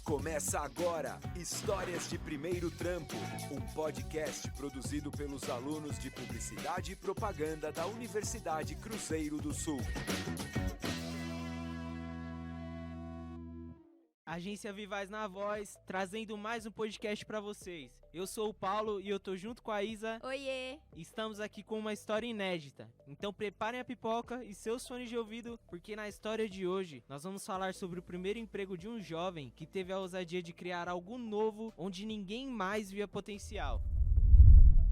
Começa agora, Histórias de Primeiro Trampo, um podcast produzido pelos alunos de Publicidade e Propaganda da Universidade Cruzeiro do Sul. Agência Vivaz na voz, trazendo mais um podcast pra vocês. Eu sou o Paulo e eu tô junto com a Isa. Oiê! Estamos aqui com uma história inédita. Então preparem a pipoca e seus fones de ouvido, porque na história de hoje nós vamos falar sobre o primeiro emprego de um jovem que teve a ousadia de criar algo novo onde ninguém mais via potencial.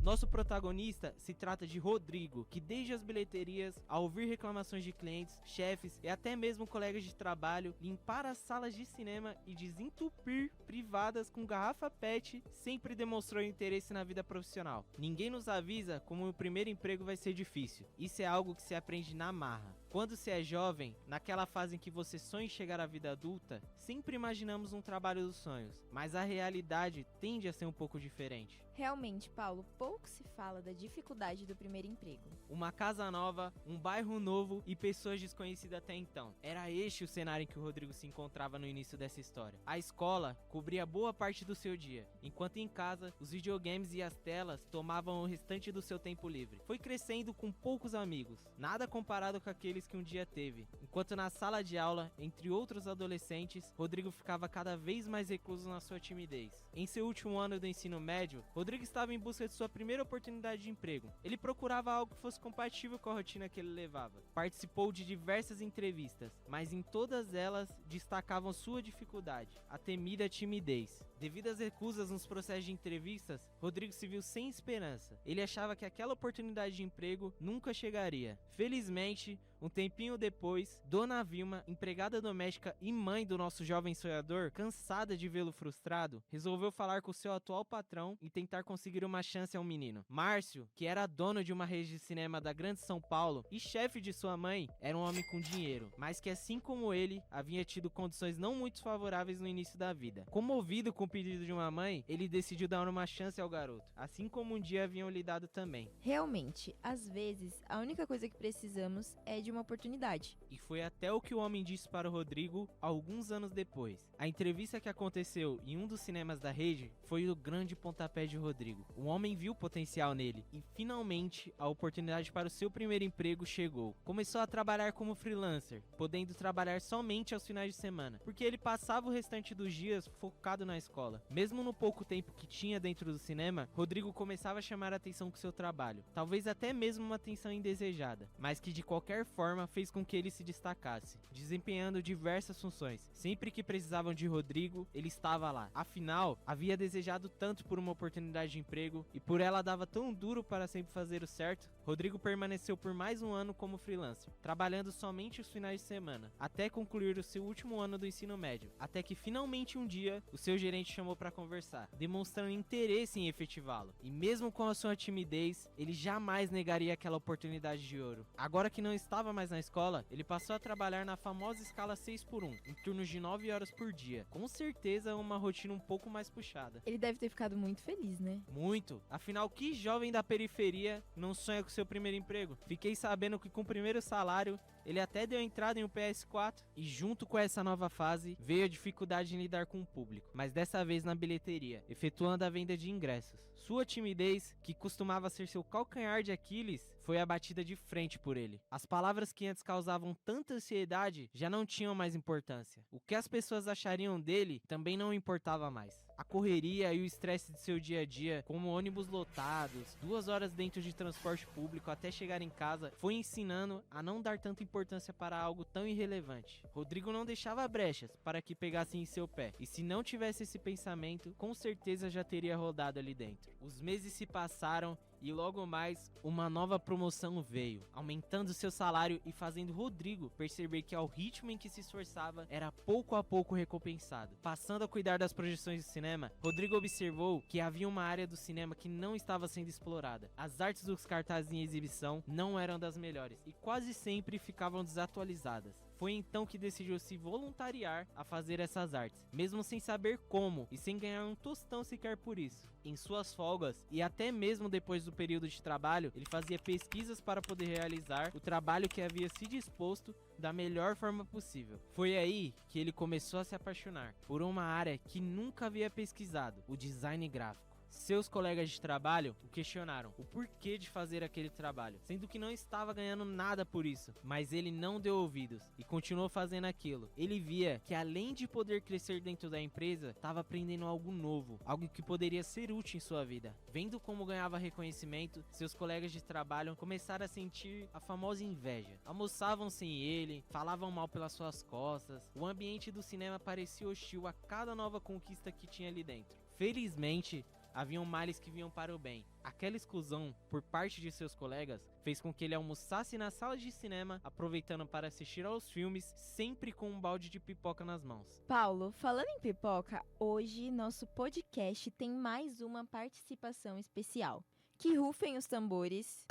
Nosso protagonista se trata de Rodrigo, que desde as bilheterias, ao ouvir reclamações de clientes, chefes e até mesmo colegas de trabalho, limpar as salas de cinema e desentupir privadas com garrafa PET, sempre demonstrou interesse na vida profissional. Ninguém nos avisa como o primeiro emprego vai ser difícil. Isso é algo que se aprende na marra. Quando se é jovem, naquela fase em que você sonha em chegar à vida adulta, sempre imaginamos um trabalho dos sonhos, mas a realidade tende a ser um pouco diferente. Realmente, Paulo, pouco se fala da dificuldade do primeiro emprego. Uma casa nova, um bairro novo e pessoas desconhecidas até então. Era este o cenário em que o Rodrigo se encontrava no início dessa história. A escola cobria boa parte do seu dia, enquanto em casa, os videogames e as telas tomavam o restante do seu tempo livre. Foi crescendo com poucos amigos, nada comparado com aqueles que um dia teve. Enquanto na sala de aula, entre outros adolescentes, Rodrigo ficava cada vez mais recluso na sua timidez. Em seu último ano do ensino médio, Rodrigo estava em busca de sua primeira oportunidade de emprego. Ele procurava algo que fosse compatível com a rotina que ele levava. Participou de diversas entrevistas, mas em todas elas destacavam sua dificuldade, a temida timidez. Devido às recusas nos processos de entrevistas, Rodrigo se viu sem esperança. Ele achava que aquela oportunidade de emprego nunca chegaria. Felizmente, um tempinho depois, Dona Vilma, empregada doméstica e mãe do nosso jovem sonhador, cansada de vê-lo frustrado, resolveu falar com seu atual patrão e tentar conseguir uma chance ao menino. Márcio, que era dono de uma rede de cinema da Grande São Paulo e chefe de sua mãe, era um homem com dinheiro, mas que assim como ele, havia tido condições não muito favoráveis no início da vida. Comovido com o pedido de uma mãe, ele decidiu dar uma chance ao garoto, assim como um dia haviam lhe dado também. Realmente, às vezes, a única coisa que precisamos é de uma oportunidade. E foi até o que o homem disse para o Rodrigo alguns anos depois. A entrevista que aconteceu em um dos cinemas da rede foi o grande pontapé de Rodrigo. O homem viu potencial nele e finalmente a oportunidade para o seu primeiro emprego chegou. Começou a trabalhar como freelancer, podendo trabalhar somente aos finais de semana, porque ele passava o restante dos dias focado na escola. Mesmo no pouco tempo que tinha dentro do cinema, Rodrigo começava a chamar a atenção com seu trabalho, talvez até mesmo uma atenção indesejada, mas que de qualquer forma fez com que ele se destacasse, desempenhando diversas funções. Sempre que precisavam de Rodrigo, ele estava lá. Afinal, havia desejado tanto por uma oportunidade de emprego e por ela dava tão duro para sempre fazer o certo, Rodrigo permaneceu por mais um ano como freelancer, trabalhando somente os finais de semana, até concluir o seu último ano do ensino médio, até que finalmente um dia, o seu gerente chamou para conversar, demonstrando interesse em efetivá-lo. E mesmo com a sua timidez, ele jamais negaria aquela oportunidade de ouro. Agora que não estava mais na escola, ele passou a trabalhar na famosa escala 6x1, em turnos de 9 horas por dia. Com certeza uma rotina um pouco mais puxada. Ele deve ter ficado muito feliz, né? Muito! Afinal, que jovem da periferia não sonha com seu primeiro emprego? Fiquei sabendo que com o primeiro salário, ele até deu entrada em um PS4 e junto com essa nova fase, veio a dificuldade em lidar com o público, mas dessa vez na bilheteria, efetuando a venda de ingressos. Sua timidez, que costumava ser seu calcanhar de Aquiles, foi abatida de frente por ele. As palavras que antes causavam tanta ansiedade já não tinham mais importância. O que as pessoas achariam dele também não importava mais. A correria e o estresse de seu dia a dia, como ônibus lotados, 2 horas dentro de transporte público até chegar em casa, foi ensinando a não dar tanta importância para algo tão irrelevante. Rodrigo não deixava brechas para que pegassem em seu pé, e se não tivesse esse pensamento, com certeza já teria rodado ali dentro. Os meses se passaram e logo mais, uma nova promoção veio, aumentando seu salário e fazendo Rodrigo perceber que ao ritmo em que se esforçava, era pouco a pouco recompensado. Passando a cuidar das projeções de cinema, Rodrigo observou que havia uma área do cinema que não estava sendo explorada. As artes dos cartazes em exibição não eram das melhores e quase sempre ficavam desatualizadas. Foi então que decidiu se voluntariar a fazer essas artes, mesmo sem saber como e sem ganhar um tostão sequer por isso. Em suas folgas e até mesmo depois do período de trabalho, ele fazia pesquisas para poder realizar o trabalho que havia se disposto da melhor forma possível. Foi aí que ele começou a se apaixonar por uma área que nunca havia pesquisado, o design gráfico. Seus colegas de trabalho o questionaram o porquê de fazer aquele trabalho, sendo que não estava ganhando nada por isso, mas ele não deu ouvidos e continuou fazendo aquilo. Ele via que além de poder crescer dentro da empresa, estava aprendendo algo novo, algo que poderia ser útil em sua vida. Vendo como ganhava reconhecimento, seus colegas de trabalho começaram a sentir a famosa inveja. Almoçavam sem ele, falavam mal pelas suas costas, o ambiente do cinema parecia hostil a cada nova conquista que tinha ali dentro. Felizmente, haviam males que vinham para o bem. Aquela exclusão por parte de seus colegas fez com que ele almoçasse na sala de cinema, aproveitando para assistir aos filmes, sempre com um balde de pipoca nas mãos. Paulo, falando em pipoca, hoje nosso podcast tem mais uma participação especial. Que rufem os tambores.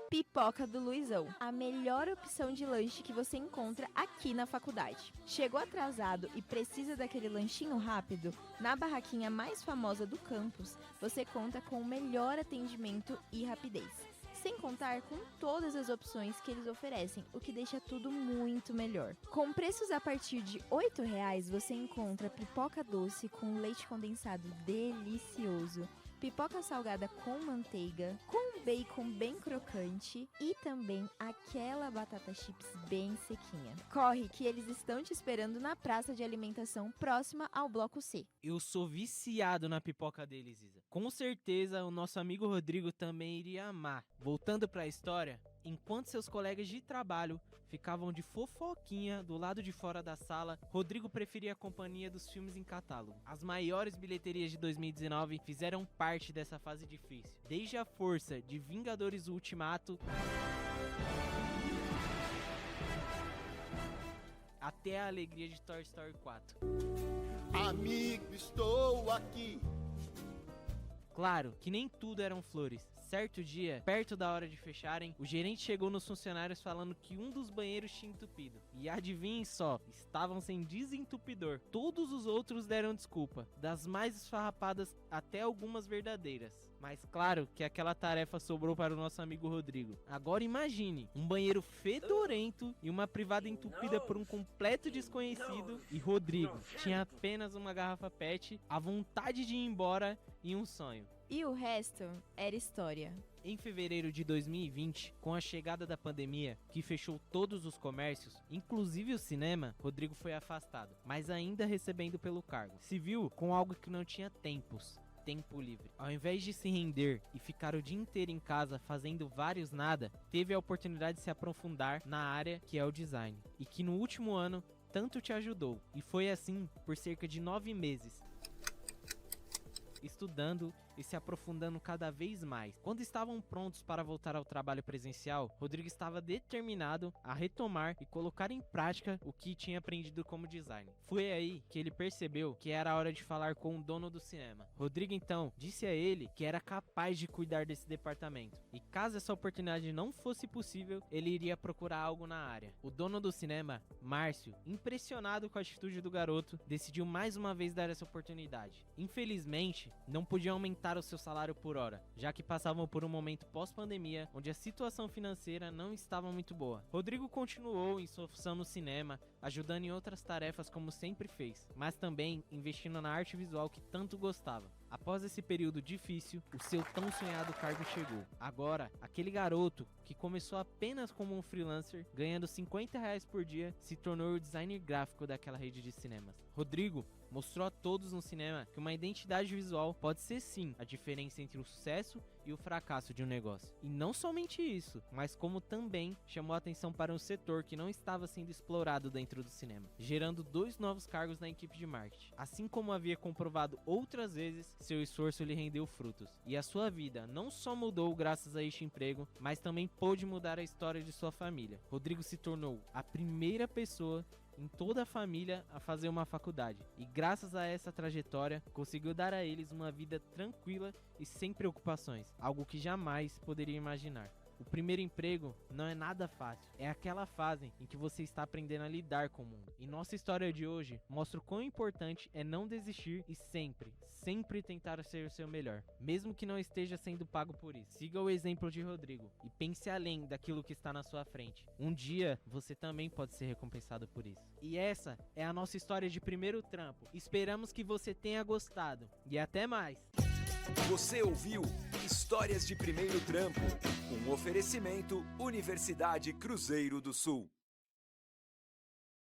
Pipoca do Luizão, a melhor opção de lanche que você encontra aqui na faculdade. Chegou atrasado e precisa daquele lanchinho rápido? Na barraquinha mais famosa do campus, você conta com o melhor atendimento e rapidez. Sem contar com todas as opções que eles oferecem, o que deixa tudo muito melhor. Com preços a partir de R$ 8,00, você encontra pipoca doce com leite condensado delicioso, pipoca salgada com manteiga, com bacon bem crocante e também aquela batata chips bem sequinha. Corre que eles estão te esperando na praça de alimentação próxima ao Bloco C. Eu sou viciado na pipoca deles, Isa. Com certeza o nosso amigo Rodrigo também iria amar. Voltando para a história, enquanto seus colegas de trabalho ficavam de fofoquinha do lado de fora da sala, Rodrigo preferia a companhia dos filmes em catálogo. As maiores bilheterias de 2019 fizeram parte dessa fase difícil. Desde a força de Vingadores Ultimato até a alegria de Toy Story 4. Amigo, estou aqui. Claro que nem tudo eram flores. Certo dia, perto da hora de fecharem, o gerente chegou nos funcionários falando que um dos banheiros tinha entupido. E adivinhem só, estavam sem desentupidor. Todos os outros deram desculpa, das mais esfarrapadas até algumas verdadeiras. Mas claro que aquela tarefa sobrou para o nosso amigo Rodrigo. Agora imagine, um banheiro fedorento e uma privada entupida por um completo desconhecido. E Rodrigo tinha apenas uma garrafa PET, a vontade de ir embora e um sonho. E o resto era história. Em fevereiro de 2020, com a chegada da pandemia, que fechou todos os comércios, inclusive o cinema, Rodrigo foi afastado, mas ainda recebendo pelo cargo. Se viu com algo que não tinha tempo livre. Ao invés de se render e ficar o dia inteiro em casa fazendo vários nada, teve a oportunidade de se aprofundar na área que é o design, e que no último ano tanto te ajudou. E foi assim por cerca de 9 meses, estudando e se aprofundando cada vez mais. Quando estavam prontos para voltar ao trabalho presencial, Rodrigo estava determinado a retomar e colocar em prática o que tinha aprendido como design. Foi aí que ele percebeu que era hora de falar com o dono do cinema. Rodrigo então disse a ele que era capaz de cuidar desse departamento, e caso essa oportunidade não fosse possível, ele iria procurar algo na área. O dono do cinema, Márcio, impressionado com a atitude do garoto, decidiu mais uma vez dar essa oportunidade. Infelizmente, não podia aumentar o seu salário por hora, já que passavam por um momento pós-pandemia, onde a situação financeira não estava muito boa. Rodrigo continuou em sua função no cinema, ajudando em outras tarefas como sempre fez, mas também investindo na arte visual que tanto gostava. Após esse período difícil, o seu tão sonhado cargo chegou. Agora, aquele garoto que começou apenas como um freelancer, ganhando R$50 por dia, se tornou o designer gráfico daquela rede de cinemas. Rodrigo mostrou a todos no cinema que uma identidade visual pode ser sim a diferença entre o sucesso e o fracasso de um negócio. E não somente isso, mas como também chamou a atenção para um setor que não estava sendo explorado dentro do cinema, gerando 2 novos cargos na equipe de marketing. Assim como havia comprovado outras vezes, seu esforço lhe rendeu frutos. E a sua vida não só mudou graças a este emprego, mas também pôde mudar a história de sua família. Rodrigo se tornou a primeira pessoa em toda a família a fazer uma faculdade, e graças a essa trajetória conseguiu dar a eles uma vida tranquila e sem preocupações, algo que jamais poderia imaginar. O O primeiro emprego não é nada fácil. É aquela fase em que você está aprendendo a lidar com o mundo. E nossa história de hoje mostra o quão importante é não desistir e sempre tentar ser o seu melhor, mesmo que não esteja sendo pago por isso. Siga o exemplo de Rodrigo e pense além daquilo que está na sua frente. Um dia você também pode ser recompensado por isso. E essa é a nossa história de primeiro trampo. Esperamos que você tenha gostado e até mais. Você ouviu Histórias de Primeiro Trampo, um oferecimento Universidade Cruzeiro do Sul.